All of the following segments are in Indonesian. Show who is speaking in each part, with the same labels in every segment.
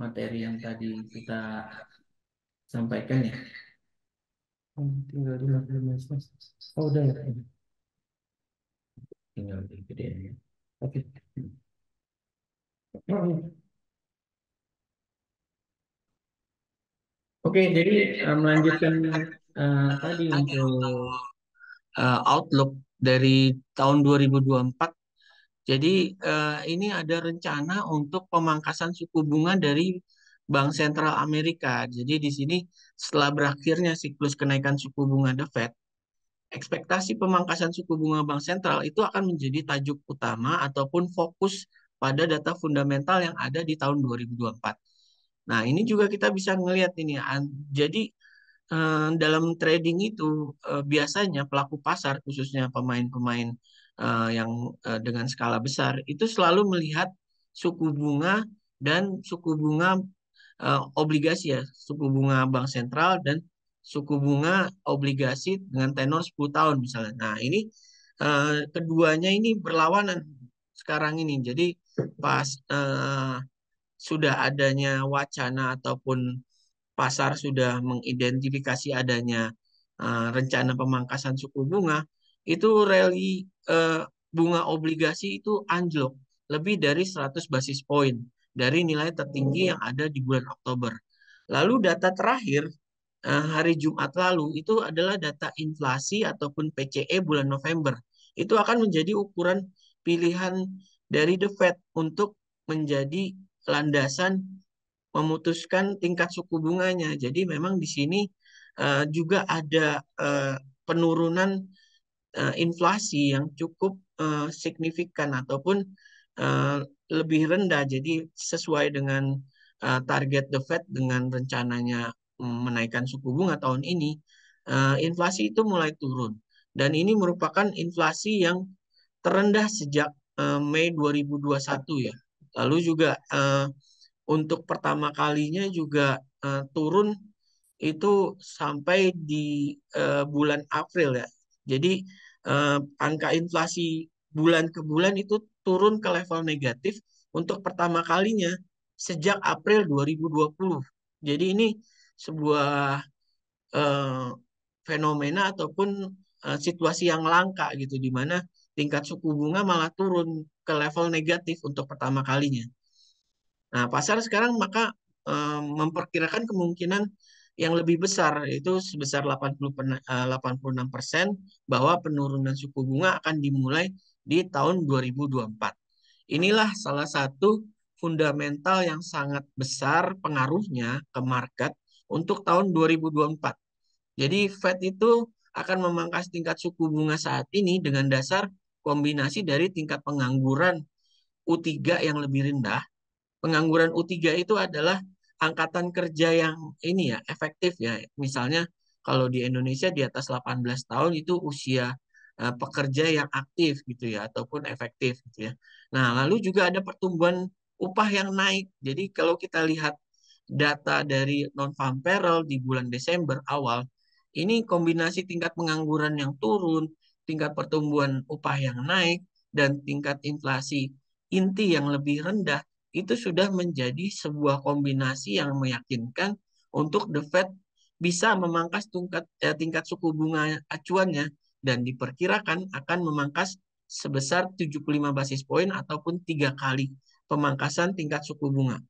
Speaker 1: materi yang tadi kita sampaikan ya. Tinggal 15 Mas. Oh, udah ya. Tinggal digedein ya. Oke. Oke, jadi melanjutkan tadi untuk outlook dari tahun 2024. Jadi ini ada rencana untuk pemangkasan suku bunga dari Bank Sentral Amerika. Jadi di sini setelah berakhirnya siklus kenaikan suku bunga The Fed, ekspektasi pemangkasan suku bunga Bank Sentral itu akan menjadi tajuk utama ataupun fokus pada data fundamental yang ada di tahun 2024. Nah, ini juga kita bisa melihat ini. Jadi dalam trading itu biasanya pelaku pasar khususnya pemain-pemain yang dengan skala besar itu selalu melihat suku bunga dan suku bunga obligasi ya, suku bunga bank sentral dan suku bunga obligasi dengan tenor 10 tahun misalnya. Nah, ini keduanya ini berlawanan sekarang ini. Jadi pas sudah adanya wacana ataupun pasar sudah mengidentifikasi adanya rencana pemangkasan suku bunga, itu rally bunga obligasi itu anjlok lebih dari 100 basis poin dari nilai tertinggi yang ada di bulan Oktober. Lalu data terakhir hari Jumat lalu itu adalah data inflasi ataupun PCE bulan November. Itu akan menjadi ukuran pilihan dari The Fed untuk menjadi landasan memutuskan tingkat suku bunganya. Jadi memang di sini juga ada penurunan inflasi yang cukup signifikan ataupun eh, lebih rendah. Jadi sesuai dengan target The Fed dengan rencananya menaikkan suku bunga tahun ini, inflasi itu mulai turun. Dan ini merupakan inflasi yang terendah sejak Mei 2021 ya. Lalu juga untuk pertama kalinya juga turun itu sampai di bulan April ya. Jadi angka inflasi bulan ke bulan itu turun ke level negatif untuk pertama kalinya sejak April 2020. Jadi ini sebuah eh, fenomena ataupun situasi yang langka gitu di mana tingkat suku bunga malah turun ke level negatif untuk pertama kalinya. Nah, pasar sekarang maka memperkirakan kemungkinan yang lebih besar yaitu sebesar 86% bahwa penurunan suku bunga akan dimulai di tahun 2024. Inilah salah satu fundamental yang sangat besar pengaruhnya ke market untuk tahun 2024. Jadi Fed itu akan memangkas tingkat suku bunga saat ini dengan dasar kombinasi dari tingkat pengangguran U3 yang lebih rendah. Pengangguran U3 itu adalah angkatan kerja yang ini ya, efektif ya. Misalnya kalau di Indonesia di atas 18 tahun itu usia pekerja yang aktif gitu ya, ataupun efektif gitu ya. Nah, lalu juga ada pertumbuhan upah yang naik. Jadi kalau kita lihat data dari non-farm payroll di bulan Desember awal, ini kombinasi tingkat pengangguran yang turun, tingkat pertumbuhan upah yang naik, dan tingkat inflasi inti yang lebih rendah itu sudah menjadi sebuah kombinasi yang meyakinkan untuk The Fed bisa memangkas tingkat suku bunga acuannya dan diperkirakan akan memangkas sebesar 75 basis poin ataupun 3 kali pemangkasan tingkat suku bunga.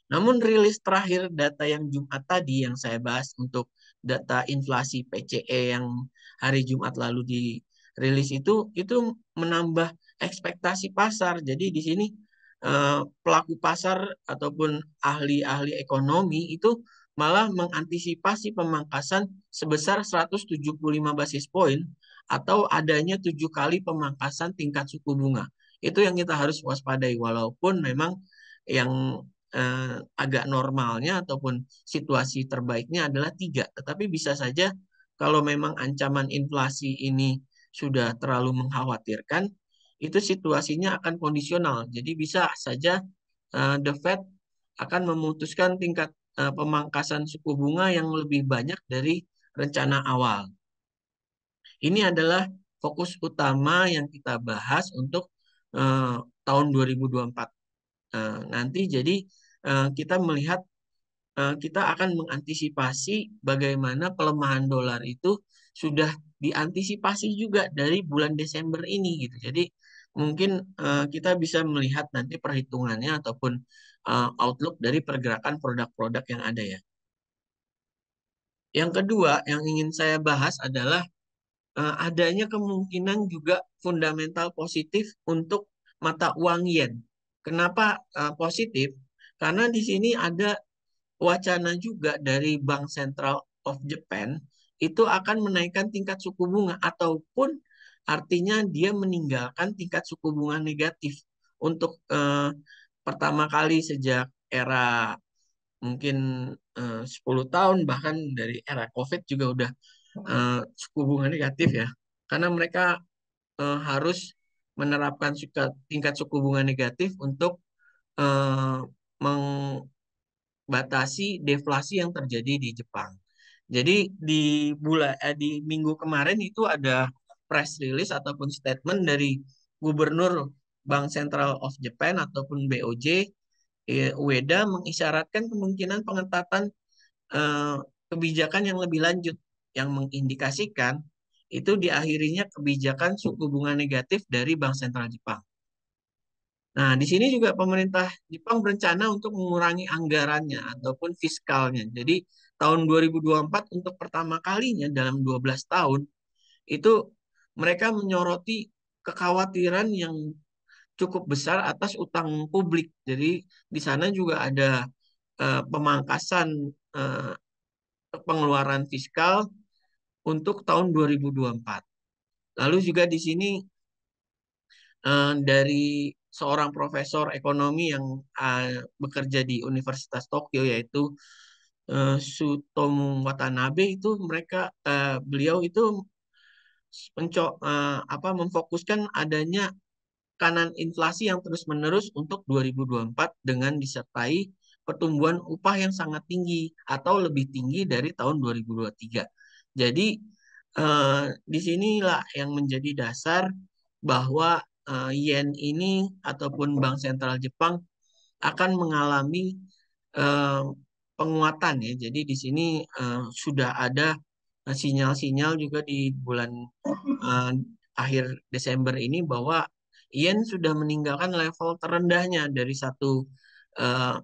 Speaker 1: Namun rilis terakhir data yang Jumat tadi yang saya bahas untuk data inflasi PCE yang hari Jumat lalu dirilis itu menambah ekspektasi pasar. Jadi di sini pelaku pasar ataupun ahli-ahli ekonomi itu malah mengantisipasi pemangkasan sebesar 175 basis poin atau adanya 7 kali pemangkasan tingkat suku bunga. Itu yang kita harus waspadai walaupun memang yang agak normalnya ataupun situasi terbaiknya adalah 3. Tetapi bisa saja kalau memang ancaman inflasi ini sudah terlalu mengkhawatirkan, itu situasinya akan kondisional. Jadi bisa saja The Fed akan memutuskan tingkat pemangkasan suku bunga yang lebih banyak dari rencana awal. Ini adalah fokus utama yang kita bahas untuk tahun 2024. Nanti jadi kita melihat kita akan mengantisipasi bagaimana pelemahan dolar itu sudah diantisipasi juga dari bulan Desember ini gitu. Jadi mungkin kita bisa melihat nanti perhitungannya ataupun outlook dari pergerakan produk-produk yang ada ya. Yang kedua yang ingin saya bahas adalah adanya kemungkinan juga fundamental positif untuk mata uang yen. Kenapa positif? Karena di sini ada wacana juga dari Bank Central of Japan itu akan menaikkan tingkat suku bunga ataupun artinya dia meninggalkan tingkat suku bunga negatif untuk pertama kali sejak era mungkin 10 tahun bahkan dari era COVID juga udah suku bunga negatif ya. Karena mereka harus menerapkan tingkat suku bunga negatif untuk eh, batasi deflasi yang terjadi di Jepang. Jadi di minggu kemarin itu ada press release ataupun statement dari Gubernur Bank Central of Japan ataupun BOJ Ueda mengisyaratkan kemungkinan pengetatan eh, kebijakan yang lebih lanjut yang mengindikasikan itu diakhirinya kebijakan suku bunga negatif dari Bank Sentral Jepang. Nah, di sini juga pemerintah Jepang berencana untuk mengurangi anggarannya ataupun fiskalnya. Jadi, tahun 2024 untuk pertama kalinya dalam 12 tahun, itu mereka menyoroti kekhawatiran yang cukup besar atas utang publik. Jadi, di sana juga ada pemangkasan eh, pengeluaran fiskal untuk tahun 2024. Lalu juga di sini dari seorang profesor ekonomi yang bekerja di Universitas Tokyo yaitu Sutomu Watanabe itu beliau itu memfokuskan adanya kanan inflasi yang terus-menerus untuk 2024 dengan disertai pertumbuhan upah yang sangat tinggi atau lebih tinggi dari tahun 2023. Jadi di sinilah yang menjadi dasar bahwa yen ini ataupun Bank Sentral Jepang akan mengalami eh, penguatan ya. Jadi di sini sudah ada sinyal-sinyal juga di bulan eh, akhir Desember ini bahwa yen sudah meninggalkan level terendahnya dari 1,52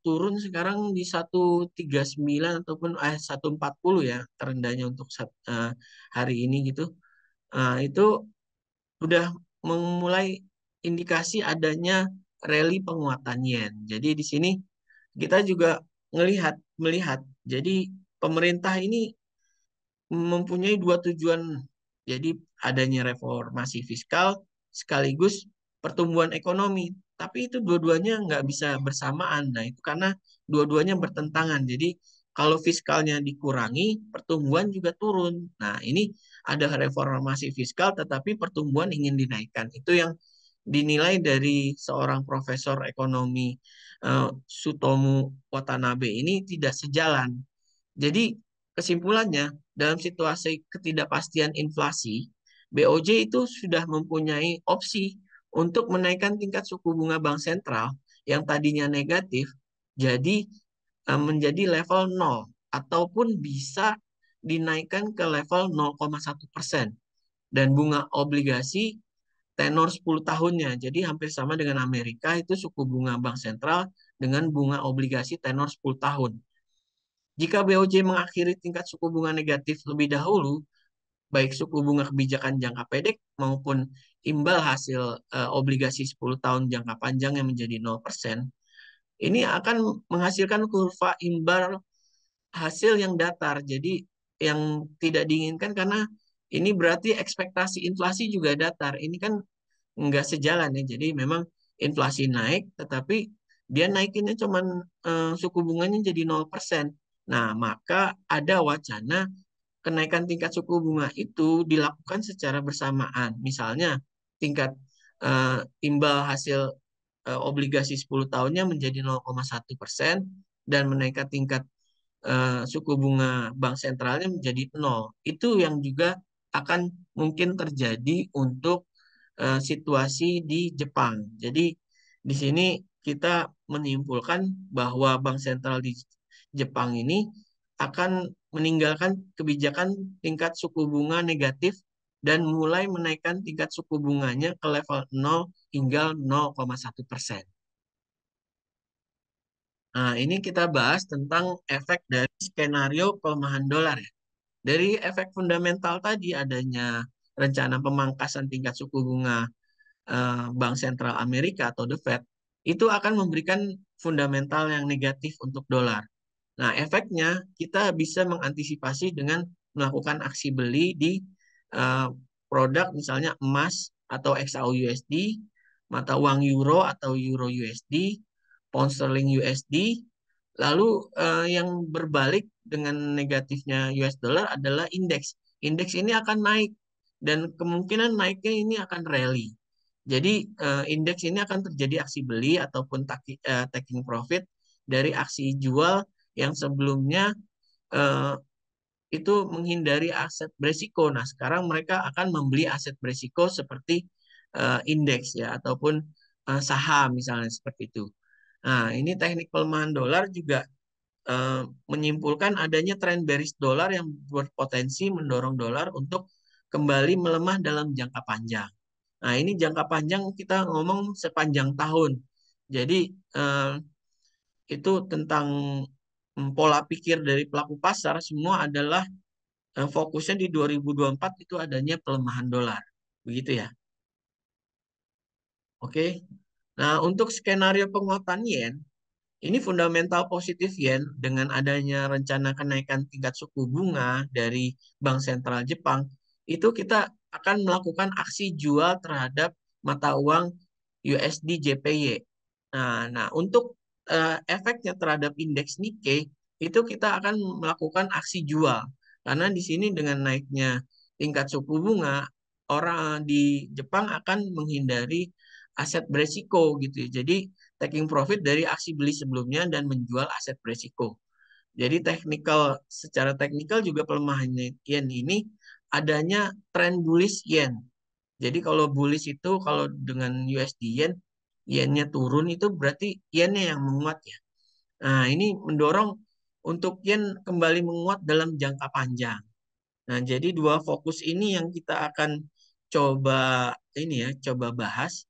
Speaker 1: turun sekarang di 1,39 ataupun 1,40 ya terendahnya untuk hari ini gitu. Itu sudah memulai indikasi adanya rally penguatan yen. Jadi di sini kita juga melihat jadi pemerintah ini mempunyai dua tujuan. Jadi adanya reformasi fiskal sekaligus pertumbuhan ekonomi. Tapi itu dua-duanya nggak bisa bersamaan. Nah, itu karena dua-duanya bertentangan. Jadi kalau fiskalnya dikurangi, pertumbuhan juga turun. Nah, ini ada reformasi fiskal tetapi pertumbuhan ingin dinaikkan. Itu yang dinilai dari seorang profesor ekonomi Sutomu Watanabe ini tidak sejalan. Jadi kesimpulannya, dalam situasi ketidakpastian inflasi, BOJ itu sudah mempunyai opsi untuk menaikkan tingkat suku bunga bank sentral yang tadinya negatif jadi menjadi level 0 ataupun bisa dinaikkan ke level 0,1% dan bunga obligasi tenor 10 tahunnya. Jadi hampir sama dengan Amerika itu suku bunga bank sentral dengan bunga obligasi tenor 10 tahun. Jika BOJ mengakhiri tingkat suku bunga negatif lebih dahulu, baik suku bunga kebijakan jangka pendek maupun imbal hasil obligasi 10 tahun jangka panjang yang menjadi 0%, ini akan menghasilkan kurva imbal hasil yang datar. Jadi yang tidak diinginkan karena ini berarti ekspektasi inflasi juga datar. Ini kan nggak sejalan ya. Jadi memang inflasi naik, tetapi dia naikinnya cuman suku bunganya jadi 0%. Nah, maka ada wacana kenaikan tingkat suku bunga itu dilakukan secara bersamaan. Misalnya tingkat imbal hasil obligasi 10 tahunnya menjadi 0,1% dan menaikkan tingkat suku bunga bank sentralnya menjadi 0. Itu yang juga akan mungkin terjadi untuk situasi di Jepang. Jadi di sini kita menyimpulkan bahwa Bank Sentral di Jepang ini akan meninggalkan kebijakan tingkat suku bunga negatif dan mulai menaikkan tingkat suku bunganya ke level 0 hingga 0,1%. Nah, ini kita bahas tentang efek dari skenario pelemahan dolar ya. Dari efek fundamental tadi adanya rencana pemangkasan tingkat suku bunga Bank Sentral Amerika atau The Fed itu akan memberikan fundamental yang negatif untuk dolar. Nah, efeknya kita bisa mengantisipasi dengan melakukan aksi beli di eh, produk misalnya emas atau XAU USD, mata uang euro atau euro USD, pound sterling USD. Lalu yang berbalik dengan negatifnya US dollar adalah indeks. Indeks ini akan naik dan kemungkinan naiknya ini akan rally. Jadi indeks ini akan terjadi aksi beli ataupun taking profit dari aksi jual yang sebelumnya eh, itu menghindari aset beresiko. Nah, sekarang mereka akan membeli aset beresiko seperti indeks ya ataupun saham misalnya seperti itu. Nah, ini teknik pelemahan dolar juga eh, menyimpulkan adanya tren bearish dolar yang berpotensi mendorong dolar untuk kembali melemah dalam jangka panjang. Nah, ini jangka panjang kita ngomong sepanjang tahun. Jadi, eh, itu tentang pola pikir dari pelaku pasar semua adalah fokusnya di 2024 itu adanya pelemahan dolar. Begitu ya. Oke. Nah, untuk skenario penguatan yen, ini fundamental positif yen dengan adanya rencana kenaikan tingkat suku bunga dari Bank Sentral Jepang, itu kita akan melakukan aksi jual terhadap mata uang USD JPY. Nah, untuk efeknya terhadap indeks Nikkei, itu kita akan melakukan aksi jual. Karena di sini dengan naiknya tingkat suku bunga, orang di Jepang akan menghindari aset beresiko gitu ya. Jadi taking profit dari aksi beli sebelumnya dan menjual aset beresiko. Jadi secara teknikal juga pelemahan yen ini adanya tren bullish yen. Jadi kalau bullish itu kalau dengan USD yen, yennya turun itu berarti yennya yang menguat ya. Nah, ini mendorong untuk yen kembali menguat dalam jangka panjang. Nah, jadi dua fokus ini yang kita akan coba coba bahas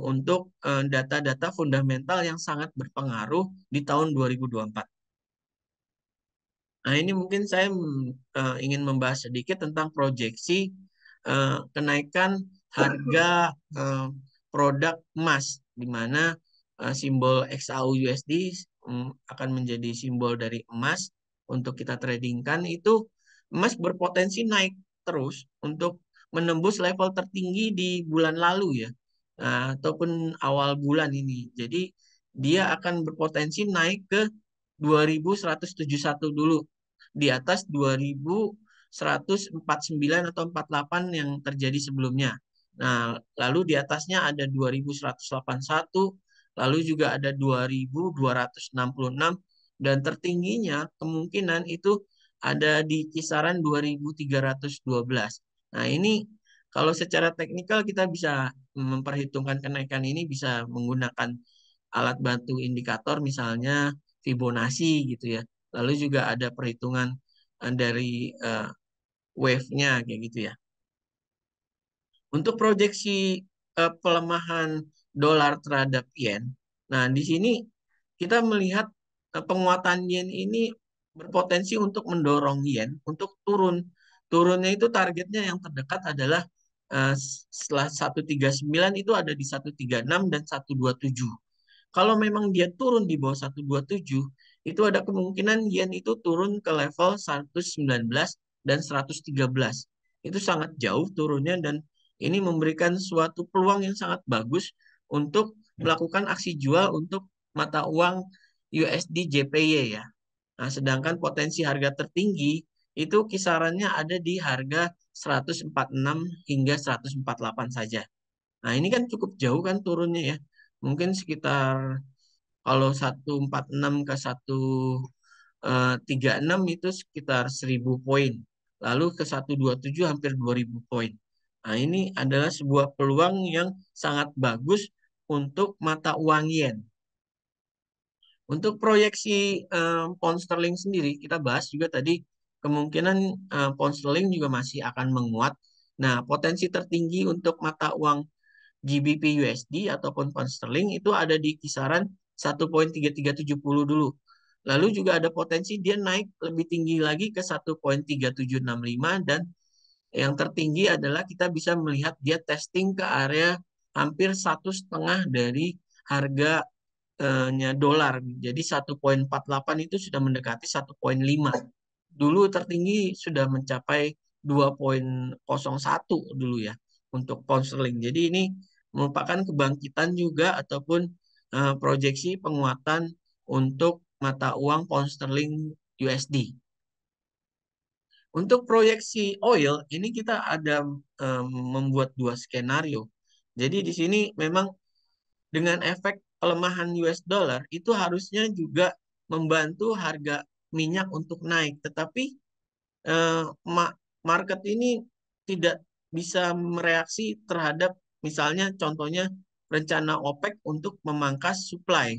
Speaker 1: untuk data-data fundamental yang sangat berpengaruh di tahun 2024. Nah, ini mungkin saya ingin membahas sedikit tentang proyeksi kenaikan harga eh, produk emas, di mana simbol XAU USD akan menjadi simbol dari emas untuk kita tradingkan. Itu emas berpotensi naik terus untuk menembus level tertinggi di bulan lalu ya, ataupun awal bulan ini. Jadi dia akan berpotensi naik ke 2171 dulu, di atas 2149 atau 48 yang terjadi sebelumnya. Nah, lalu di atasnya ada 2181, lalu juga ada 2266, dan tertingginya kemungkinan itu ada di kisaran 2312. Nah, ini kalau secara teknikal kita bisa memperhitungkan kenaikan ini bisa menggunakan alat bantu indikator misalnya Fibonacci gitu ya. Lalu juga ada perhitungan dari wave-nya kayak gitu ya. Untuk proyeksi pelemahan dolar terhadap yen, nah di sini kita melihat penguatan yen ini berpotensi untuk mendorong yen untuk turun. Turunnya itu targetnya yang terdekat adalah setelah 139 itu ada di 136 dan 127. Kalau memang dia turun di bawah 127, itu ada kemungkinan yen itu turun ke level 119 dan 113. Itu sangat jauh turunnya dan ini memberikan suatu peluang yang sangat bagus untuk melakukan aksi jual untuk mata uang USD JPY ya. Nah, sedangkan potensi harga tertinggi itu kisarannya ada di harga 146 hingga 148 saja. Nah, ini kan cukup jauh kan turunnya ya. Mungkin sekitar kalau 146 ke 136 itu sekitar 1000 poin. Lalu ke 127 hampir 2000 poin. Nah, ini adalah sebuah peluang yang sangat bagus untuk mata uang yen. Untuk proyeksi pound sterling sendiri, kita bahas juga tadi kemungkinan pound sterling juga masih akan menguat. Nah, potensi tertinggi untuk mata uang GBP USD ataupun pound sterling itu ada di kisaran 1,3370 dulu. Lalu juga ada potensi dia naik lebih tinggi lagi ke 1,3765 dan yang tertinggi adalah kita bisa melihat dia testing ke area hampir 1,5 dari harga dolar. Jadi 1,48 itu sudah mendekati 1,5. Dulu tertinggi sudah mencapai 2,01 dulu ya untuk pound sterling. Jadi ini merupakan kebangkitan juga ataupun proyeksi penguatan untuk mata uang pound sterling USD. Untuk proyeksi oil ini kita ada membuat dua skenario. Jadi di sini memang dengan efek pelemahan US dollar itu harusnya juga membantu harga minyak untuk naik. Tetapi eh, market ini tidak bisa mereaksi terhadap misalnya contohnya rencana OPEC untuk memangkas supply.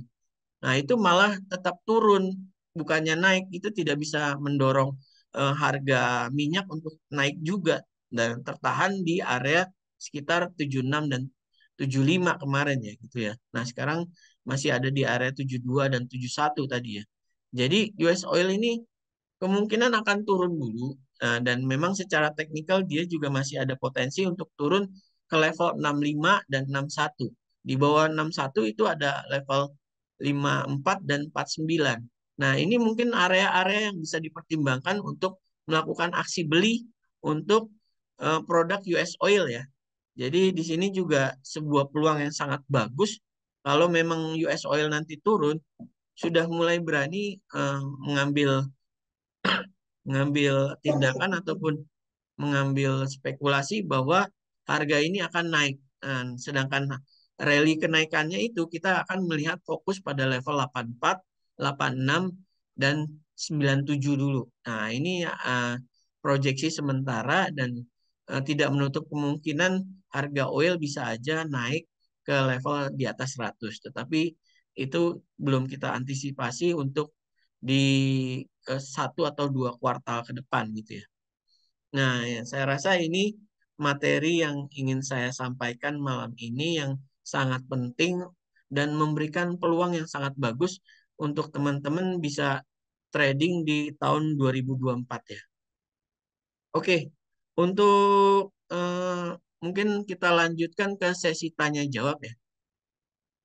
Speaker 1: Nah, itu malah tetap turun, bukannya naik. Itu tidak bisa mendorong harga minyak untuk naik juga dan tertahan di area sekitar 76 dan 75 kemarin ya gitu ya. Nah, sekarang masih ada di area 72 dan 71 tadi ya. Jadi US oil ini kemungkinan akan turun dulu. Dan memang secara teknikal dia juga masih ada potensi untuk turun ke level 65 dan 61. Di bawah 61 itu ada level 54 dan 49. Nah, ini mungkin area-area yang bisa dipertimbangkan untuk melakukan aksi beli untuk produk US oil ya. Jadi di sini juga sebuah peluang yang sangat bagus kalau memang US oil nanti turun, sudah mulai berani mengambil mengambil tindakan ataupun mengambil spekulasi bahwa harga ini akan naik. Sedangkan rally kenaikannya itu kita akan melihat fokus pada level 84, 86, dan 97 dulu. Nah, ini proyeksi sementara dan tidak menutup kemungkinan harga oil bisa aja naik ke level di atas 100. Tetapi itu belum kita antisipasi untuk di 1 atau 2 kuartal ke depan gitu ya. Nah, ya, saya rasa ini materi yang ingin saya sampaikan malam ini yang sangat penting dan memberikan peluang yang sangat bagus untuk teman-teman bisa trading di tahun 2024 ya. Oke, untuk mungkin kita lanjutkan ke sesi tanya jawab ya.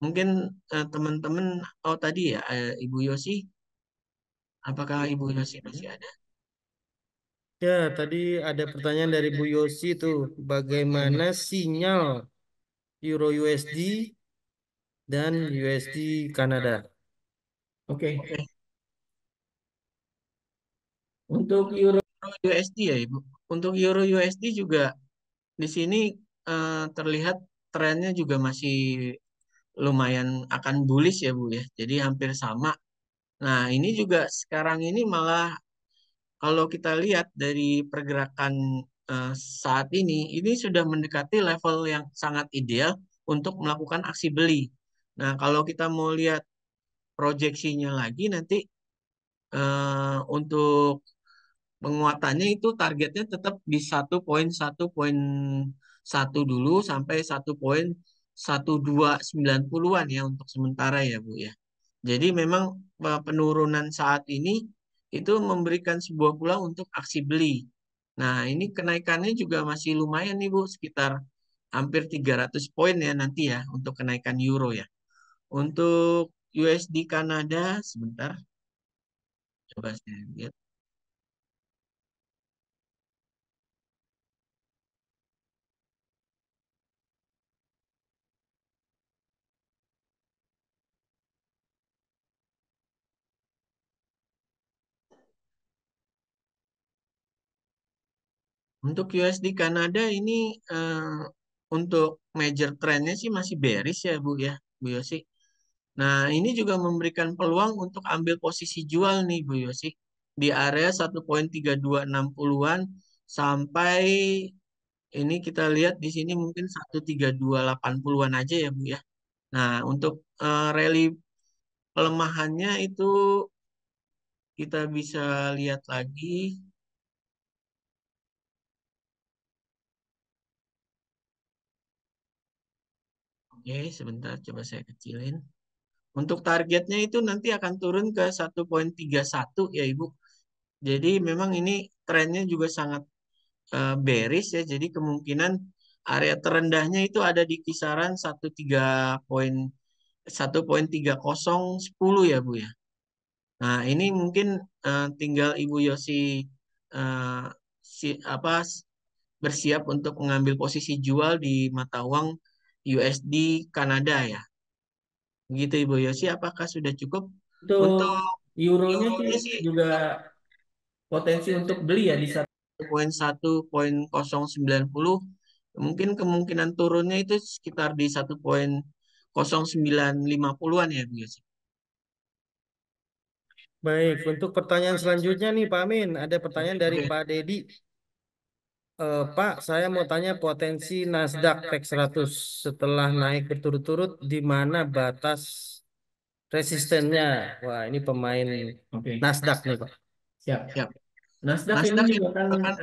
Speaker 1: Mungkin teman-teman, oh tadi ya Ibu Yosi, apakah Ibu Yosi masih ada?
Speaker 2: Ya, tadi ada pertanyaan dari Bu Yosi tuh, bagaimana sinyal Euro USD dan USD Kanada?
Speaker 1: Oke. Untuk Euro USD ya Ibu. Untuk Euro USD juga di sini terlihat trennya juga masih lumayan akan bullish ya Bu ya. Jadi hampir sama. Nah, ini juga sekarang ini malah kalau kita lihat dari pergerakan saat ini sudah mendekati level yang sangat ideal untuk melakukan aksi beli. Nah, kalau kita mau lihat proyeksinya lagi nanti untuk penguatannya itu targetnya tetap di 1,1 dulu sampai 1,1290-an ya untuk sementara ya Bu ya. Jadi memang penurunan saat ini itu memberikan sebuah peluang untuk aksi beli. Nah, ini kenaikannya juga masih lumayan nih Bu, sekitar hampir 300 poin ya nanti ya untuk kenaikan euro ya. Untuk USD Kanada sebentar coba saya lihat. Untuk USD Kanada ini untuk major trendnya sih masih bearish ya Bu ya, Bu Yosi. Nah, ini juga memberikan peluang untuk ambil posisi jual nih Bu Yosi di area 1,3260-an sampai ini kita lihat di sini mungkin 1,3280-an aja ya Bu ya. Nah, untuk rally pelemahannya itu kita bisa lihat lagi. Oke, sebentar coba saya kecilin. Untuk targetnya itu nanti akan turun ke 1,31 ya Ibu. Jadi memang ini trennya juga sangat bearish ya. Jadi kemungkinan area terendahnya itu ada di kisaran 1,3010 ya Bu ya. Nah, ini mungkin tinggal Ibu Yosi eh, apa bersiap untuk mengambil posisi jual di mata uang USD Kanada ya. Begitu Ibu Yosi, apakah sudah cukup?
Speaker 2: Untuk
Speaker 1: Untuk
Speaker 2: euronya sih
Speaker 1: euronya sih
Speaker 2: juga potensi untuk beli ya di
Speaker 1: 1,1,090, mungkin kemungkinan turunnya itu sekitar di 1,0950-an ya Bu Yosi.
Speaker 2: Baik, untuk pertanyaan selanjutnya nih Pak Amin, ada pertanyaan dari
Speaker 1: Oke.
Speaker 2: Pak Dedi. Pak, saya mau tanya potensi Nasdaq Tech 100 setelah naik berturut-turut di mana batas resistennya? Wah, ini pemain
Speaker 1: Oke,
Speaker 2: Nasdaq nih Pak.
Speaker 1: siap. Siap. Nasdaq ini
Speaker 2: Nasdaq ini
Speaker 1: juga
Speaker 2: kan
Speaker 1: kan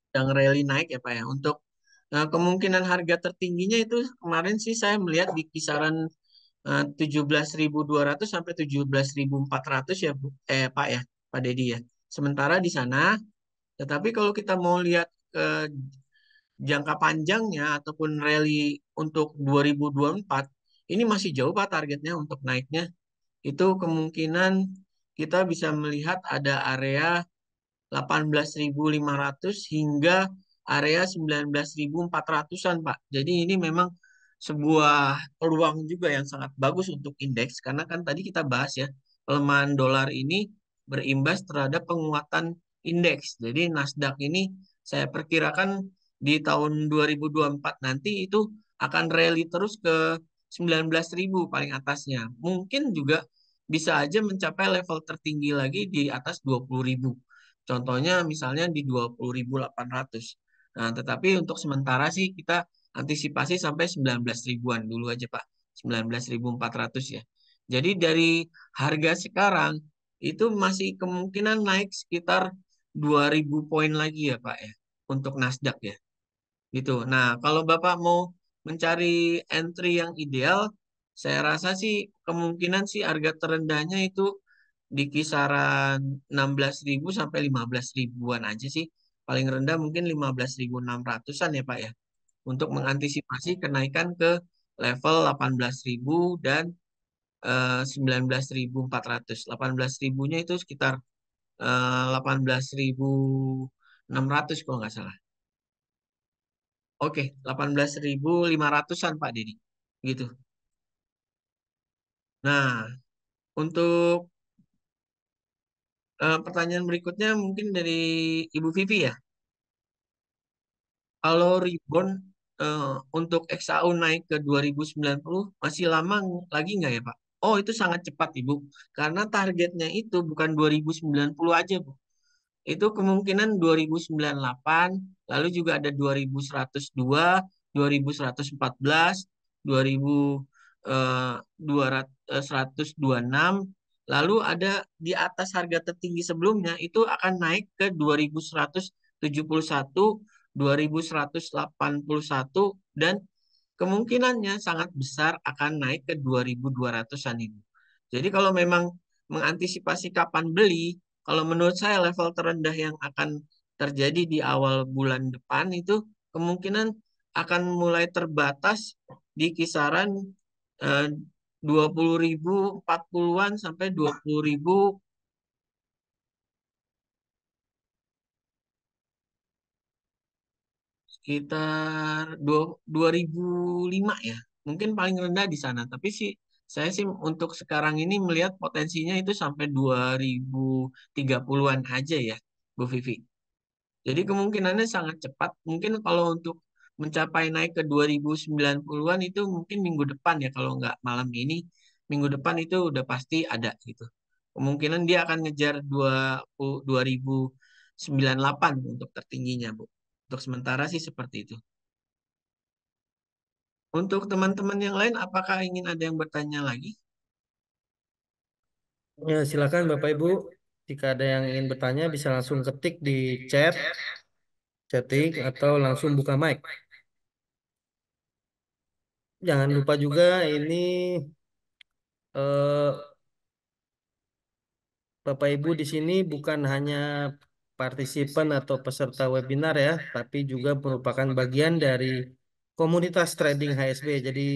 Speaker 1: sedang rally naik ya Pak ya. Untuk kemungkinan harga tertingginya itu kemarin sih saya melihat di kisaran 17.200 sampai 17.400 ya Bu. Pak ya, Pak Dedi ya. Sementara di sana, tetapi kalau kita mau lihat ke jangka panjangnya ataupun rally untuk 2024, ini masih jauh Pak targetnya untuk naiknya. Itu kemungkinan kita bisa melihat ada area 18.500 hingga area 19.400-an, Pak. Jadi ini memang sebuah peluang juga yang sangat bagus untuk indeks karena kan tadi kita bahas ya, pelemahan dolar ini berimbas terhadap penguatan indeks. Jadi Nasdaq ini saya perkirakan di tahun 2024 nanti itu akan rally terus ke 19.000 paling atasnya. Mungkin juga bisa aja mencapai level tertinggi lagi di atas 20.000. Contohnya misalnya di 20.800. Nah, tetapi untuk sementara sih kita antisipasi sampai 19 ribuan dulu aja, Pak. 19.400 ya. Jadi dari harga sekarang itu masih kemungkinan naik sekitar 2.000 poin lagi ya, Pak ya. Untuk Nasdaq ya. Gitu. Nah, kalau Bapak mau mencari entry yang ideal, saya rasa sih kemungkinan sih harga terendahnya itu di kisaran 16.000 sampai 15 ribuan aja sih. Paling rendah mungkin 15.600-an ya Pak ya. Untuk mengantisipasi kenaikan ke level 18.000 dan 19.400. 18.000-nya itu sekitar 18.600 kalau nggak salah. Oke, 18.500-an Pak Dedi. Gitu. Nah, untuk pertanyaan berikutnya mungkin dari Ibu Vivi ya. Kalau rebound untuk XAU naik ke 2090 masih lama lagi nggak ya Pak? Oh, itu sangat cepat Ibu. Karena targetnya itu bukan 2090 aja Bu. Itu kemungkinan 2098, lalu juga ada 2102, 2114, 2126, lalu ada di atas harga tertinggi sebelumnya itu akan naik ke 2171, 2181, dan kemungkinannya sangat besar akan naik ke 2200-an ini. Jadi kalau memang mengantisipasi kapan beli, kalau menurut saya level terendah yang akan terjadi di awal bulan depan itu kemungkinan akan mulai terbatas di kisaran eh, 20.040-an sampai 20.000 sekitar 2005 ya. Mungkin paling rendah di sana. Tapi sih saya sih untuk sekarang ini melihat potensinya itu sampai 2030-an aja ya, Bu Vivi. Jadi kemungkinannya sangat cepat. Mungkin kalau untuk mencapai naik ke 2090-an itu mungkin minggu depan ya. Kalau nggak malam ini, minggu depan itu udah pasti ada gitu. Kemungkinan dia akan ngejar 2098 untuk tertingginya, Bu. Untuk sementara sih seperti itu. Untuk teman-teman yang lain, apakah ingin ada yang bertanya lagi?
Speaker 2: Ya, silakan Bapak Ibu. Jika ada yang ingin bertanya bisa langsung ketik di chat, chatting atau langsung buka mic. Jangan lupa juga ini eh, Bapak Ibu di sini bukan hanya partisipan atau peserta webinar ya, tapi juga merupakan bagian dari komunitas trading HSB. Jadi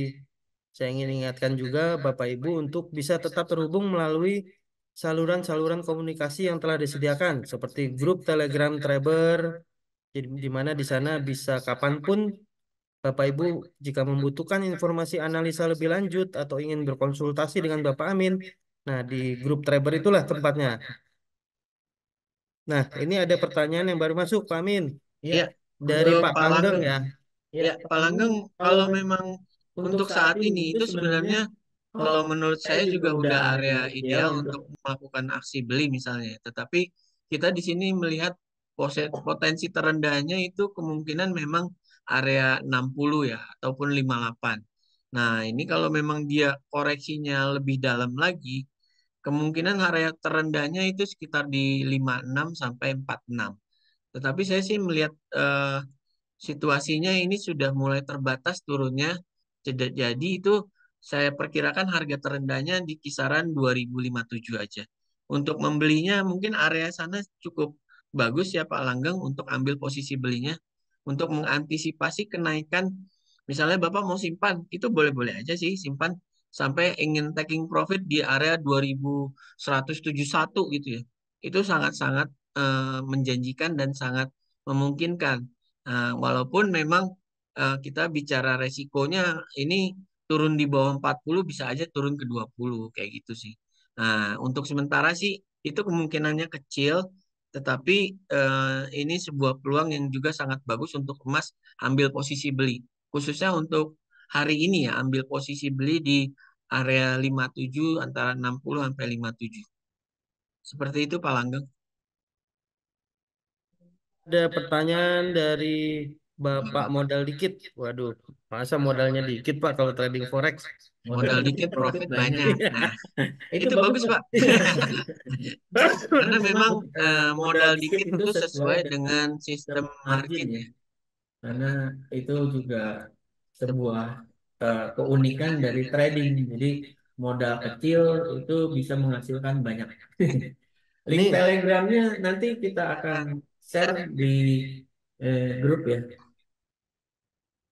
Speaker 2: saya ingin ingatkan juga Bapak Ibu untuk bisa tetap terhubung melalui saluran-saluran komunikasi yang telah disediakan seperti grup Telegram Trader, di mana di sana bisa kapanpun Bapak Ibu jika membutuhkan informasi analisa lebih lanjut atau ingin berkonsultasi dengan Bapak Amin. Nah, di grup Trader itulah tempatnya. Nah, ini ada pertanyaan yang baru masuk, Pak Amin. Iya,
Speaker 1: Ya,
Speaker 2: dari
Speaker 1: untuk
Speaker 2: Pak
Speaker 1: Pak
Speaker 2: Langgeng
Speaker 1: Langgeng.
Speaker 2: ya. Ya,
Speaker 1: Ya,
Speaker 2: Pak
Speaker 1: Pak
Speaker 2: Langgeng,
Speaker 1: Langgeng,
Speaker 2: kalau
Speaker 1: kalau memang
Speaker 2: untuk
Speaker 1: untuk
Speaker 2: saat
Speaker 1: saat
Speaker 2: ini
Speaker 1: ini
Speaker 2: itu
Speaker 1: itu
Speaker 2: sebenarnya
Speaker 1: sebenarnya
Speaker 2: kalau
Speaker 1: kalau menurut
Speaker 2: saya
Speaker 1: saya
Speaker 2: juga
Speaker 1: juga
Speaker 2: udah
Speaker 1: udah
Speaker 2: area
Speaker 1: area
Speaker 2: ideal
Speaker 1: ideal
Speaker 2: untuk
Speaker 1: untuk melakukan aksi beli misalnya. Tetapi kita di sini melihat potensi terendahnya itu kemungkinan memang area 60 ya ataupun 58. Nah, ini kalau memang dia koreksinya lebih dalam lagi, kemungkinan area terendahnya itu sekitar di 56 sampai 46. Tetapi saya sih melihat situasinya ini sudah mulai terbatas turunnya. Jadi itu saya perkirakan harga terendahnya di kisaran 2057 aja. Untuk membelinya mungkin area sana cukup bagus ya Pak Langgeng untuk ambil posisi belinya. Untuk mengantisipasi kenaikan, misalnya Bapak mau simpan, itu boleh-boleh aja sih simpan sampai ingin taking profit di area 2171 gitu ya. Itu sangat-sangat menjanjikan dan sangat memungkinkan. Nah, walaupun memang kita bicara resikonya ini turun di bawah 40 bisa aja turun ke 20 kayak gitu sih. Nah, untuk sementara sih itu kemungkinannya kecil, tetapi ini sebuah peluang yang juga sangat bagus untuk emas ambil posisi beli. Khususnya untuk hari ini ya, ambil posisi beli di area 57 antara 60 sampai 57. Seperti itu Pak Langgeng.
Speaker 2: ada pertanyaan dari Bapak modal dikit. Waduh, masa modalnya dikit Pak kalau trading forex?
Speaker 1: Modal
Speaker 2: Modalnya dikit
Speaker 1: dikit
Speaker 2: profit
Speaker 1: profit
Speaker 2: banyak.
Speaker 1: banyak. Nah,
Speaker 2: Itu
Speaker 1: itu
Speaker 2: bagus
Speaker 1: bagus
Speaker 2: Pak.
Speaker 1: Pak.
Speaker 2: Karena
Speaker 1: Karena
Speaker 2: memang
Speaker 1: memang
Speaker 2: modal
Speaker 1: modal
Speaker 2: dikit
Speaker 1: dikit
Speaker 2: itu
Speaker 1: itu
Speaker 2: sesuai
Speaker 1: sesuai
Speaker 2: dengan
Speaker 1: dengan
Speaker 2: sistem
Speaker 1: sistem
Speaker 2: margin
Speaker 1: margin
Speaker 2: ya.
Speaker 1: ya.
Speaker 2: Karena itu juga sebuah keunikan dari trading. Jadi modal kecil itu bisa menghasilkan banyak. Link Telegramnya nanti kita akan share di grup ya.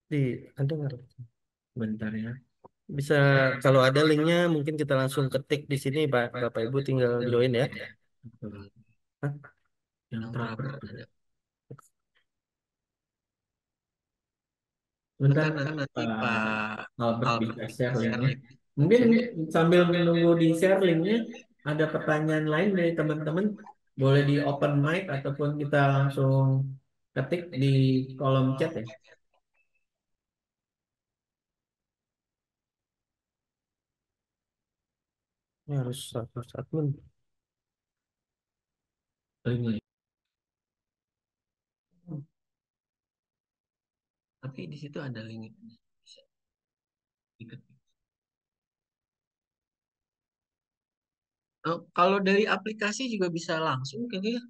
Speaker 2: Di ada nggak? Bentar ya. Bisa kalau ada linknya mungkin kita langsung ketik di sini Pak. Bapak Ibu tinggal join ya. Hah? Yang
Speaker 1: Yang
Speaker 2: proper.
Speaker 1: praper ada.
Speaker 2: Sebentar
Speaker 1: Sebentar nanti
Speaker 2: Pak
Speaker 1: Pak
Speaker 2: Albert
Speaker 1: Albert
Speaker 2: bisa
Speaker 1: bisa
Speaker 2: share
Speaker 1: share
Speaker 2: linknya.
Speaker 1: link.
Speaker 2: Mungkin sambil menunggu di share linknya, ada pertanyaan lain dari teman-teman. Boleh di open mic ataupun kita langsung ketik di kolom chat ya. Ini harus admin linknya.
Speaker 1: Tapi di situ ada link. Bisa diketik. Kalau dari aplikasi juga bisa langsung kayaknya.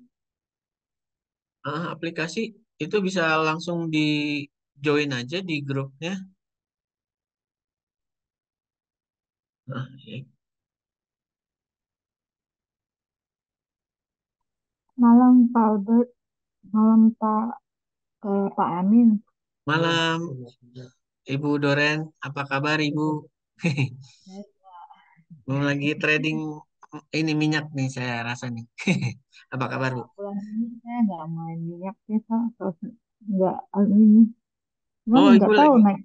Speaker 1: Aplikasi itu bisa langsung di join aja di grupnya. Ya.
Speaker 3: Malam Pak Albert, malam Pak Amin.
Speaker 1: Malam Ibu Doren, apa kabar Ibu?
Speaker 3: Saya
Speaker 1: Belum lagi trading ini minyak nih saya rasa nih. Apa kabar Bu?
Speaker 3: bulan ini saya nggak main minyak sih Pak, terus nggak ini, cuman
Speaker 1: Oh Ibu
Speaker 3: nggak tahu
Speaker 1: lagi.
Speaker 3: naik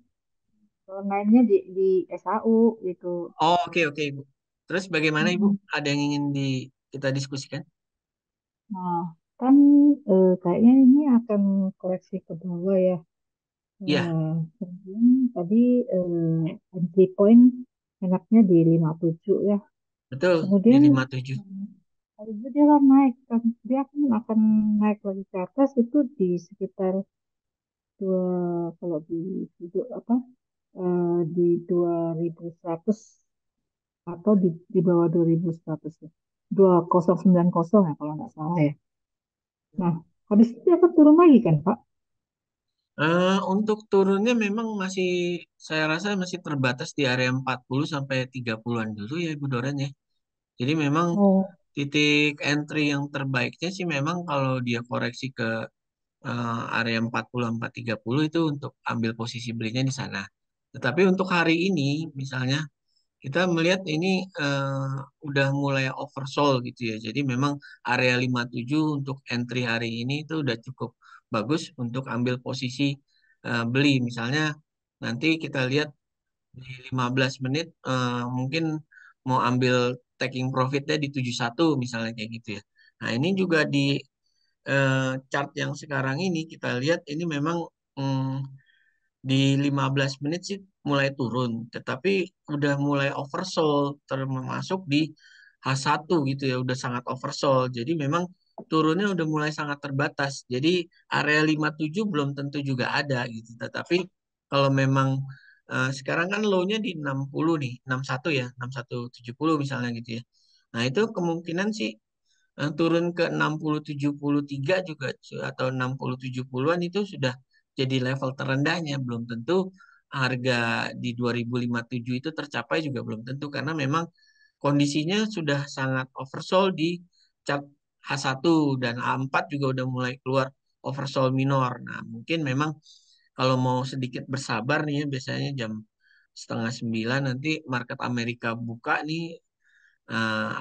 Speaker 3: mainnya di SAU gitu.
Speaker 1: Oh oke oke Ibu. Terus bagaimana Ibu?
Speaker 3: Mm-mm.
Speaker 1: Ada yang ingin kita diskusikan?
Speaker 3: Nah, kan kayaknya ini akan koreksi ke bawah ya.
Speaker 1: Ya,
Speaker 3: Kemudian tadi entry point enaknya di 57 ya.
Speaker 1: betul di
Speaker 3: Kemudian
Speaker 1: 57.
Speaker 3: habis itu dia kan naik, kan dia akan naik lagi ke atas itu di sekitar dua kalau di video apa di 2100 atau di bawah 2100 ya. 2090 ya kalau nggak salah ya. Nah, habis itu dia akan turun lagi kan, Pak?
Speaker 1: Untuk turunnya memang masih, saya rasa masih terbatas di area 40 sampai 30-an dulu ya Ibu Doren ya. Jadi memang
Speaker 3: Oh,
Speaker 1: titik entry yang terbaiknya sih memang kalau dia koreksi ke area 40 30 itu untuk ambil posisi belinya di sana. Tetapi untuk hari ini misalnya kita melihat ini udah mulai oversold gitu ya. Jadi memang area 57 untuk entry hari ini itu udah cukup bagus untuk ambil posisi beli. Misalnya nanti kita lihat di 15 menit mungkin mau ambil taking profitnya di 71 misalnya kayak gitu ya. Nah, ini juga di chart yang sekarang ini kita lihat ini memang mm, di 15 menit sih mulai turun, tetapi udah mulai oversold termasuk di H1 gitu ya, udah sangat oversold. Jadi memang turunnya udah mulai sangat terbatas. Jadi area 57 belum tentu juga ada gitu. Tetapi kalau memang sekarang kan low-nya di 60 nih, 61 ya, 6170 misalnya gitu ya. Nah, itu kemungkinan sih turun ke 60-73 juga atau 60-70-an itu sudah jadi level terendahnya. Belum tentu harga di 2057 itu tercapai juga belum tentu karena memang kondisinya sudah sangat oversold di chart H1 dan A4 juga udah mulai keluar oversold minor. Nah, mungkin memang kalau mau sedikit bersabar nih ya, biasanya jam setengah 9 nanti market Amerika buka nih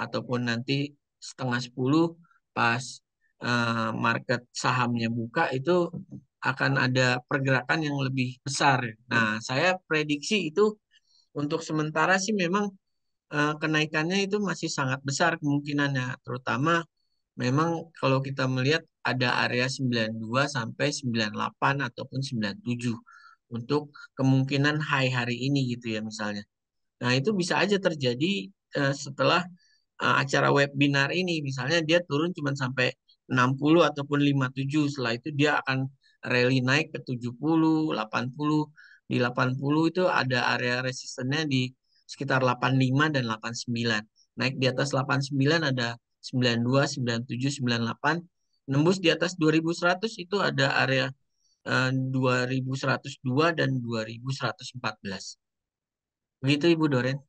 Speaker 1: ataupun nanti setengah 10 pas market sahamnya buka itu akan ada pergerakan yang lebih besar. Nah, saya prediksi itu untuk sementara sih memang kenaikannya itu masih sangat besar kemungkinannya, terutama memang kalau kita melihat ada area 92 sampai 98 ataupun 97 untuk kemungkinan high hari ini gitu ya misalnya. Nah, itu bisa aja terjadi setelah acara webinar ini. Misalnya dia turun cuma sampai 60 ataupun 57. Setelah itu dia akan rally naik ke 70, 80. Di 80 itu ada area resistennya di sekitar 85 dan 89. Naik di atas 89 ada 92, 97, 98. Nembus di atas 2100 itu ada area 2102 dan 2114. Begitu Ibu Doren.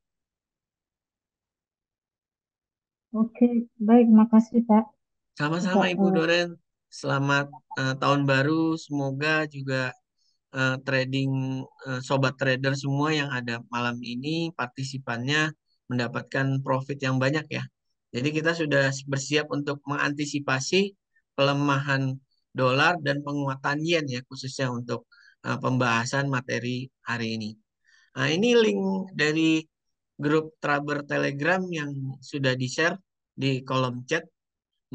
Speaker 3: oke. Baik, makasih, Pak. Kita,
Speaker 1: Sama-sama Ibu Doren, selamat tahun baru. Semoga juga trading sobat trader semua yang ada malam ini partisipannya mendapatkan profit yang banyak ya. Jadi kita sudah bersiap untuk mengantisipasi pelemahan dolar dan penguatan yen ya khususnya untuk pembahasan materi hari ini. Nah, ini link dari grup Traber Telegram yang sudah di-share di kolom chat.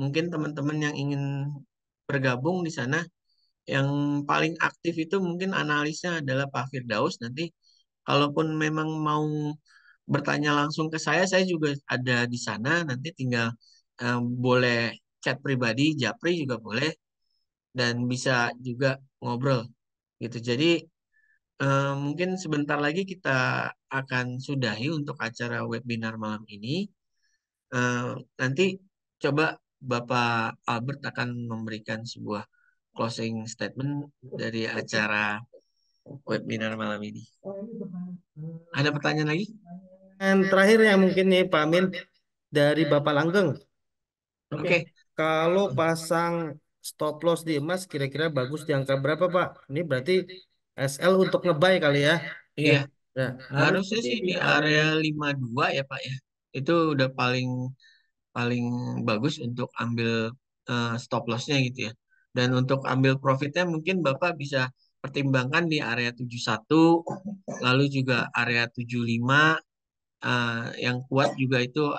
Speaker 1: Mungkin teman-teman yang ingin bergabung di sana, yang paling aktif itu mungkin analisnya adalah Pak Firdaus. Nanti kalaupun memang mau bertanya langsung ke saya juga ada di sana. Nanti tinggal boleh chat pribadi, Japri juga boleh, dan bisa juga ngobrol gitu. Jadi mungkin sebentar lagi kita akan sudahi untuk acara webinar malam ini. Eh, Nanti coba Bapak Albert akan memberikan sebuah closing statement dari acara webinar malam ini. Ada pertanyaan lagi?
Speaker 2: Dan terakhir yang mungkin nih Pak Amin dari Bapak Langgeng. Oke,
Speaker 1: Oke,
Speaker 2: kalau pasang stop loss di emas kira-kira bagus di angka berapa Pak? Ini berarti SL untuk ngebuy kali ya? Iya.
Speaker 1: iya.
Speaker 2: Ya, harusnya
Speaker 1: Harusnya
Speaker 2: sih
Speaker 1: sih
Speaker 2: di
Speaker 1: di
Speaker 2: area.
Speaker 1: area 52 ya Pak ya. Itu udah paling paling bagus untuk ambil stop lossnya gitu ya. Dan untuk ambil profitnya mungkin Bapak bisa pertimbangkan di area 71, lalu juga area 75, yang kuat juga itu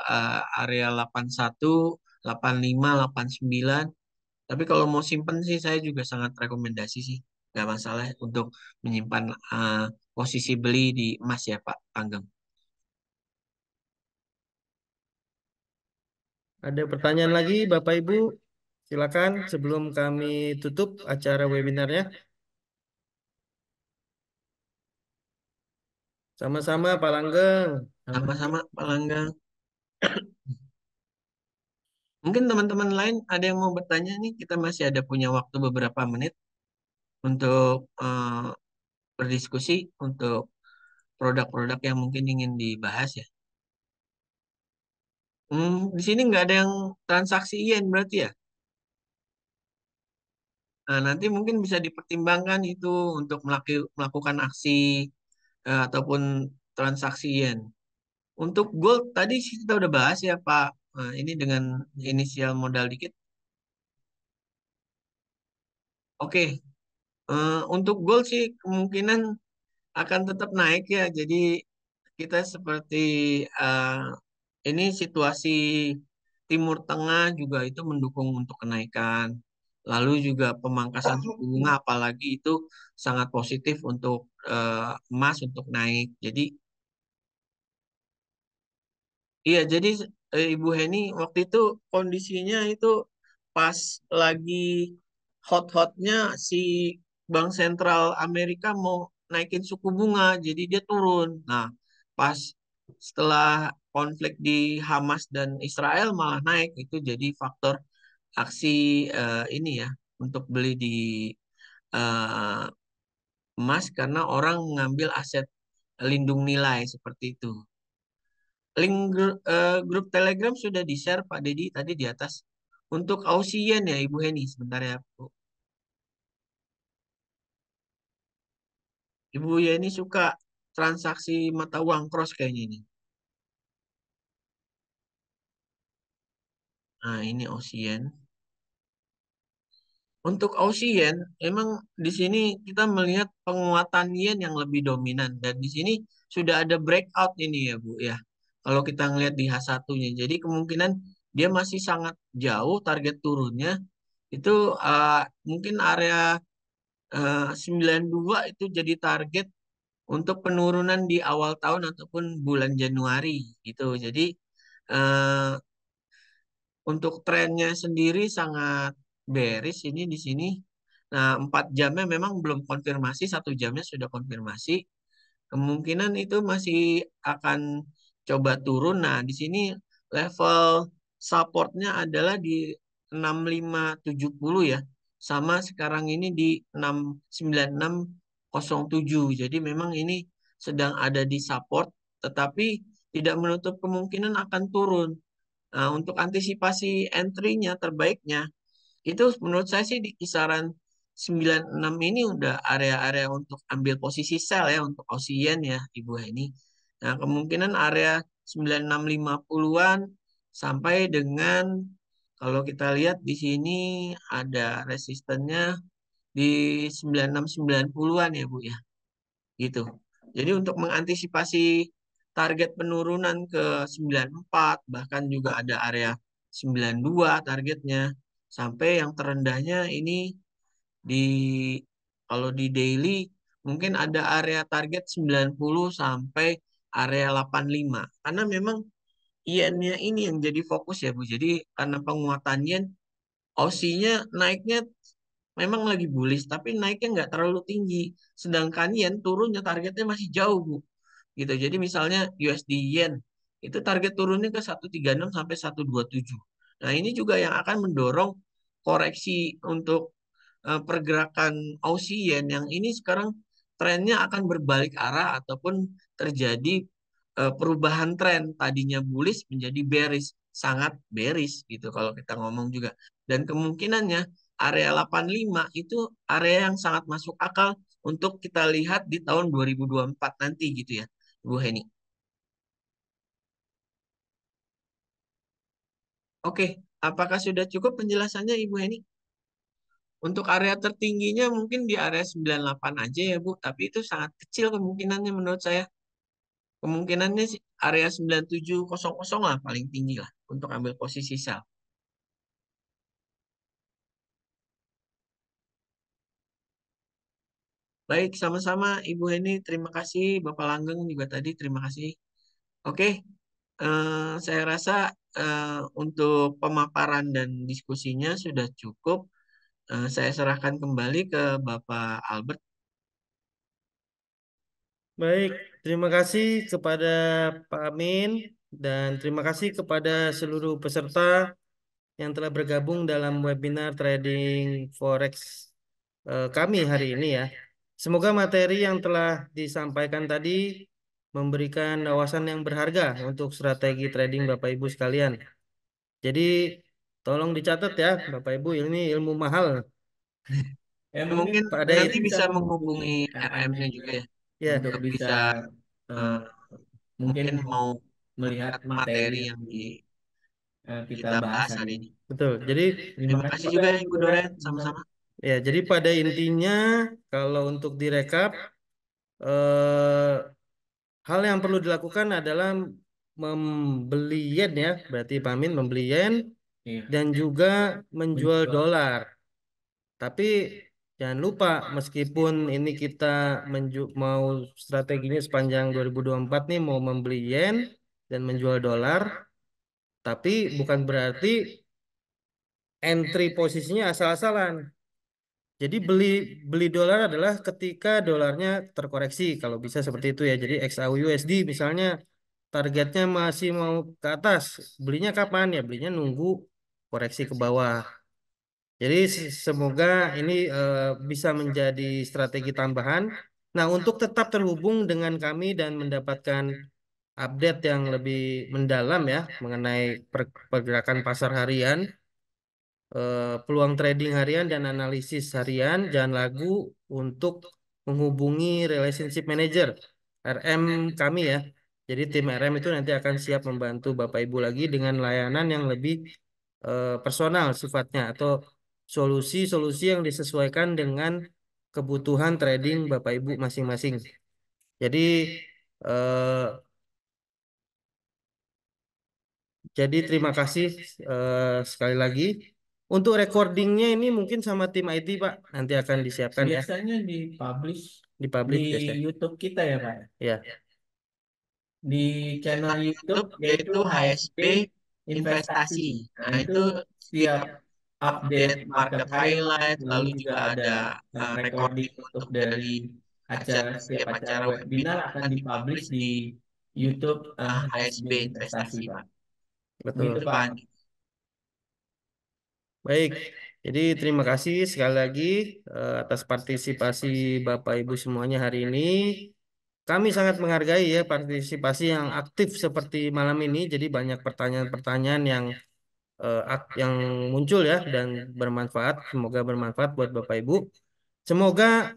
Speaker 1: area 81, 85, 89. Tapi kalau mau simpen sih saya juga sangat rekomendasi sih. Nggak masalah untuk menyimpan posisi beli di emas ya Pak Anggem.
Speaker 2: Ada pertanyaan lagi Bapak Ibu? Silakan sebelum kami tutup acara webinarnya. Sama-sama Pak Langgeng.
Speaker 1: Sama-sama Pak Langgang. Mungkin teman-teman lain ada yang mau bertanya nih, kita masih ada punya waktu beberapa menit untuk berdiskusi untuk produk-produk yang mungkin ingin dibahas ya. Di sini nggak ada yang transaksi yen berarti ya. Nah, nanti mungkin bisa dipertimbangkan itu untuk melakukan aksi ataupun transaksi yen. Untuk gold tadi sih kita udah bahas ya Pak. Ini dengan inisial modal dikit. Oke, untuk gold sih kemungkinan akan tetap naik ya. Jadi kita seperti eh, ini situasi Timur Tengah juga itu mendukung untuk kenaikan. Lalu juga pemangkasan suku bunga apalagi itu sangat positif untuk emas untuk naik. Jadi iya, jadi Ibu Heni waktu itu kondisinya itu pas lagi hot-hotnya si Bank Sentral Amerika mau naikin suku bunga, jadi dia turun. Nah, pas setelah konflik di Hamas dan Israel malah naik, itu jadi faktor aksi ini ya untuk beli di eh, emas karena orang mengambil aset lindung nilai seperti itu. Link grup Telegram sudah di-share Pak Dedi tadi di atas. Untuk Aussie ya Ibu Heni sebentar ya Bu. Ibu Yeni suka transaksi mata uang cross kayaknya ini. Nah ini Aussie. Untuk Aussie yen, emang di sini kita melihat penguatan yen yang lebih dominan dan di sini sudah ada breakout ini ya Bu ya. Kalau kita ngelihat di H1-nya, jadi kemungkinan dia masih sangat jauh target turunnya itu mungkin area 92 itu jadi target untuk penurunan di awal tahun ataupun bulan Januari gitu. Jadi eh, untuk trennya sendiri sangat bearish ini di sini. Nah, 4 jamnya memang belum konfirmasi, 1 jamnya sudah konfirmasi. Kemungkinan itu masih akan coba turun. Nah, di sini level supportnya adalah di 6570 ya. Sama sekarang ini di 69607. Jadi memang ini sedang ada di support, tetapi tidak menutup kemungkinan akan turun. Nah, untuk antisipasi entry-nya terbaiknya itu menurut saya sih di kisaran 96 ini udah area-area untuk ambil posisi sell ya untuk Aussie ya Ibu Heni. Nah, kemungkinan area 9650-an sampai dengan kalau kita lihat di sini ada resistennya di 9690-an ya Bu ya. Gitu. Jadi untuk mengantisipasi target penurunan ke 94 bahkan juga ada area 92 targetnya sampai yang terendahnya ini di kalau di daily mungkin ada area target 90 sampai area 85 karena memang yen-nya ini yang jadi fokus ya Bu. Jadi karena penguatan yen Aussie-nya naiknya memang lagi bullish tapi naiknya nggak terlalu tinggi. Sedangkan yen turunnya targetnya masih jauh Bu. Gitu. Jadi misalnya USD yen itu target turunnya ke 136 sampai 127. Nah, ini juga yang akan mendorong koreksi untuk pergerakan Aussie yen yang ini sekarang trennya akan berbalik arah ataupun terjadi perubahan tren tadinya bullish menjadi bearish, sangat bearish gitu kalau kita ngomong juga. Dan kemungkinannya area 85 itu area yang sangat masuk akal untuk kita lihat di tahun 2024 nanti gitu ya, Bu Heni. Oke, apakah sudah cukup penjelasannya Ibu Heni? Untuk area tertingginya mungkin di area 98 aja ya Bu, tapi itu sangat kecil kemungkinannya menurut saya. Kemungkinannya sih area 9700 lah paling tinggi lah untuk ambil posisi sell. Baik, sama-sama Ibu Heni, terima kasih. Bapak Langgeng juga tadi, terima kasih. Oke, saya rasa untuk pemaparan dan diskusinya sudah cukup. Saya serahkan kembali ke Bapak Albert.
Speaker 2: Baik, terima kasih kepada Pak Amin dan terima kasih kepada seluruh peserta yang telah bergabung dalam webinar trading forex kami hari ini ya. Semoga materi yang telah disampaikan tadi memberikan wawasan yang berharga untuk strategi trading Bapak Ibu sekalian. Jadi tolong dicatat ya Bapak Ibu, ini ilmu mahal.
Speaker 1: Mungkin
Speaker 2: Pak Daid.
Speaker 1: nanti bisa menghubungi RM-nya juga ya,
Speaker 2: Ya,
Speaker 1: untuk bisa eh, mungkin mau melihat materi yang kita bahas hari ini.
Speaker 2: betul. Jadi
Speaker 1: Terima kasih juga ya Ibu Doren, sama-sama.
Speaker 2: ya, jadi pada intinya kalau untuk direkap eh, hal yang perlu dilakukan adalah membeli yen ya, berarti Pak Amin membeli yen dan juga menjual dolar. Tapi jangan lupa meskipun ini kita mau strateginya sepanjang 2024 nih mau membeli yen dan menjual dolar, tapi bukan berarti entry posisinya asal-asalan. Jadi beli beli dolar adalah ketika dolarnya terkoreksi, kalau bisa seperti itu ya. Jadi XAUUSD misalnya targetnya masih mau ke atas, belinya kapan ya? Belinya nunggu koreksi ke bawah. Jadi semoga ini bisa menjadi strategi tambahan. Nah, untuk tetap terhubung dengan kami dan mendapatkan update yang lebih mendalam ya mengenai pergerakan pasar harian, peluang trading harian dan analisis harian, jangan ragu untuk menghubungi relationship manager RM kami ya. Jadi tim RM itu nanti akan siap membantu Bapak Ibu lagi dengan layanan yang lebih personal sifatnya atau solusi-solusi yang disesuaikan dengan kebutuhan trading Bapak Ibu masing-masing. Jadi eh, terima kasih sekali lagi. Untuk recordingnya ini mungkin sama tim IT Pak, nanti akan disiapkan ya.
Speaker 1: Biasanya dipublish
Speaker 2: Dipublish
Speaker 1: di
Speaker 2: biasanya.
Speaker 1: YouTube kita ya Pak.
Speaker 2: Ya,
Speaker 1: Di channel YouTube yaitu HSP Investasi. Nah, itu setiap update market highlight, lalu juga ada recording untuk dari setiap acara webinar akan dipublish di YouTube HSB Investasi, Pak.
Speaker 2: betul.
Speaker 1: Begitu, Pak Andi.
Speaker 2: Baik. Jadi terima kasih sekali lagi atas partisipasi Bapak Ibu semuanya hari ini. Kami sangat menghargai ya partisipasi yang aktif seperti malam ini. Jadi banyak pertanyaan-pertanyaan yang muncul ya dan bermanfaat. Semoga bermanfaat buat Bapak Ibu. Semoga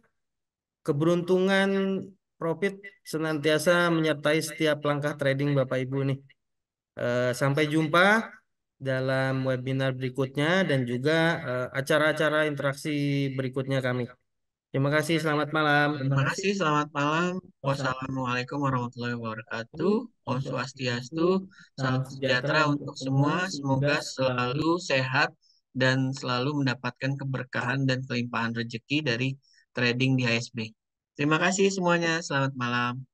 Speaker 2: keberuntungan profit senantiasa menyertai setiap langkah trading Bapak Ibu nih. Sampai jumpa dalam webinar berikutnya dan juga acara-acara interaksi berikutnya kami. Terima kasih, selamat malam.
Speaker 1: Terima kasih, selamat malam. Wassalamualaikum warahmatullahi wabarakatuh. Om Swastiastu, salam sejahtera untuk semua. Semoga selalu sehat dan selalu mendapatkan keberkahan dan kelimpahan rezeki dari trading di HSB. Terima kasih semuanya, selamat malam.